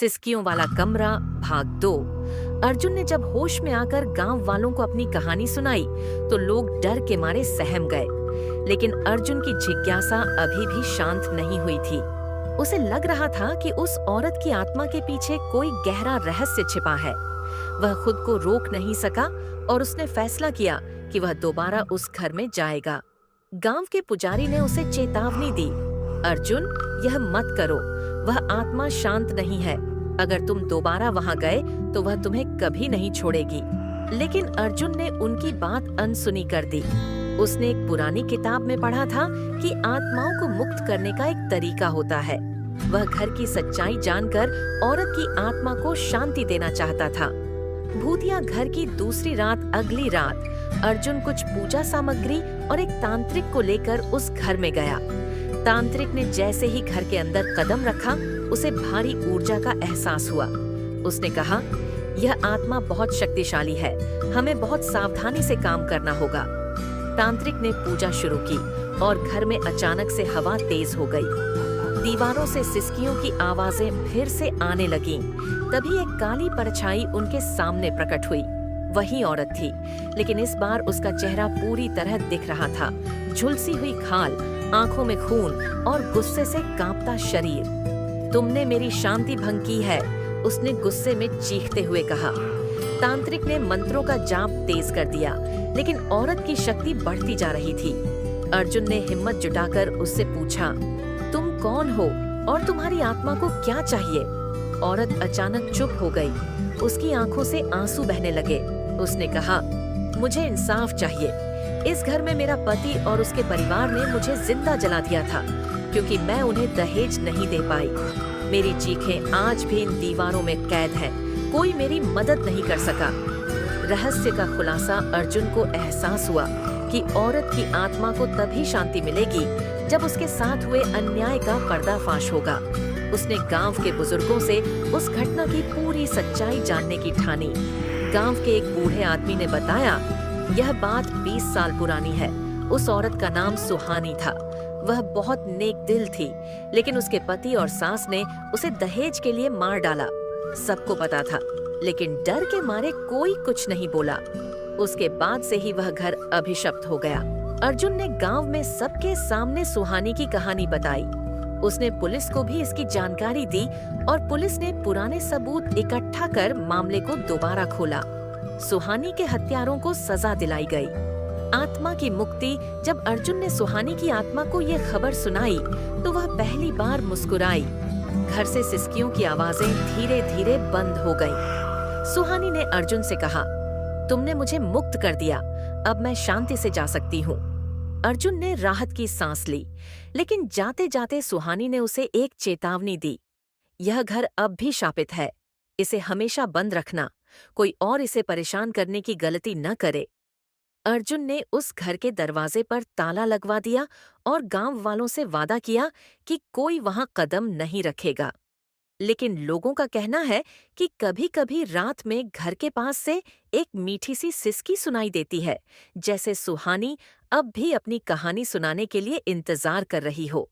सिसकियों वाला कमरा भाग 2। अर्जुन ने जब होश में आकर गांव वालों को अपनी कहानी सुनाई तो लोग डर के मारे सहम गए। लेकिन अर्जुन की जिज्ञासा अभी भी शांत नहीं हुई थी। उसे लग रहा था कि उस औरत की आत्मा के पीछे कोई गहरा रहस्य छिपा है। वह खुद को रोक नहीं सका और उसने फैसला किया कि वह दोबारा उस घर में जाएगा। गांव के पुजारी ने उसे चेतावनी दी, अर्जुन, यह मत करो, वह आत्मा शांत नहीं है। अगर तुम दोबारा वहां गए तो वह तुम्हें कभी नहीं छोड़ेगी। लेकिन अर्जुन ने उनकी बात अनसुनी कर दी। उसने एक पुरानी किताब में पढ़ा था कि आत्माओं को मुक्त करने का एक तरीका होता है। वह घर की सच्चाई जानकर औरत की आत्मा को शांति देना चाहता था। भूतिया घर की दूसरी रात अगली रात अर्जुन कुछ पूजा सामग्री और एक तांत्रिक को लेकर उस घर में गया। तांत्रिक ने जैसे ही घर के अंदर कदम रखा, उसे भारी ऊर्जा का एहसास हुआ। उसने कहा, यह आत्मा बहुत शक्तिशाली है, हमें बहुत सावधानी से काम करना होगा। तांत्रिक ने पूजा शुरू की और घर में अचानक से हवा तेज हो गई। दीवारों से सिसकियों की आवाजें फिर से आने लगीं। तभी एक काली परछाई उनके सामने प्रकट हुई। वही औरत थी, लेकिन इस बार उसका चेहरा पूरी तरह दिख रहा था। झुलसी हुई खाल, आंखों में खून और गुस्से से कांपता शरीर। तुमने मेरी शांति भंग की है, उसने गुस्से में चीखते हुए कहा। तांत्रिक ने मंत्रों का जाप तेज कर दिया, लेकिन औरत की शक्ति बढ़ती जा रही थी। अर्जुन ने हिम्मत जुटाकर उससे पूछा, तुम कौन हो और तुम्हारी आत्मा को क्या चाहिए? औरत अचानक चुप हो गई। उसकी आंखों से आंसू बहने लगे। उसने कहा, मुझे इंसाफ चाहिए। इस घर में मेरा पति और उसके परिवार ने मुझे जिंदा जला दिया था क्योंकि मैं उन्हें दहेज नहीं दे पाई। मेरी चीखें आज भी इन दीवारों में कैद हैं। कोई मेरी मदद नहीं कर सका। रहस्य का खुलासा अर्जुन को एहसास हुआ कि औरत की आत्मा को तभी शांति मिलेगी जब उसके साथ हुए अन्याय का पर्दाफाश होगा। उसने गांव के बुजुर्गों से उस घटना की पूरी सच्चाई जानने की ठानी। गांव के एक बूढ़े आदमी ने बताया, यह बात 20 साल पुरानी है। उस औरत का नाम सुहानी था। वह बहुत नेक दिल थी, लेकिन उसके पति और सास ने उसे दहेज के लिए मार डाला। सबको पता था, लेकिन डर के मारे कोई कुछ नहीं बोला। उसके बाद से ही वह घर अभिशप्त हो गया। अर्जुन ने गांव में सबके सामने सुहानी की कहानी बताई। उसने पुलिस को भी इसकी जानकारी दी और पुलिस ने पुराने सबूत इकट्ठा कर मामले को दोबारा खोला। सुहानी के हत्यारों को सजा दिलाई गई। आत्मा की मुक्ति। जब अर्जुन ने सुहानी की आत्मा को ये खबर सुनाई तो वह पहली बार मुस्कुराई। घर से सिसकियों की आवाजें धीरे धीरे बंद हो गईं। सुहानी ने अर्जुन से कहा, तुमने मुझे मुक्त कर दिया, अब मैं शांति से जा सकती हूँ। अर्जुन ने राहत की सांस ली, लेकिन जाते जाते सुहानी ने उसे एक चेतावनी दी। यह घर अब भी शापित है, इसे हमेशा बंद रखना, कोई और इसे परेशान करने की गलती न करे। अर्जुन ने उस घर के दरवाजे पर ताला लगवा दिया और गांव वालों से वादा किया कि कोई वहां कदम नहीं रखेगा। लेकिन लोगों का कहना है कि कभी-कभी रात में घर के पास से एक मीठी सी सिसकी सुनाई देती है, जैसे सुहानी अब भी अपनी कहानी सुनाने के लिए इंतजार कर रही हो।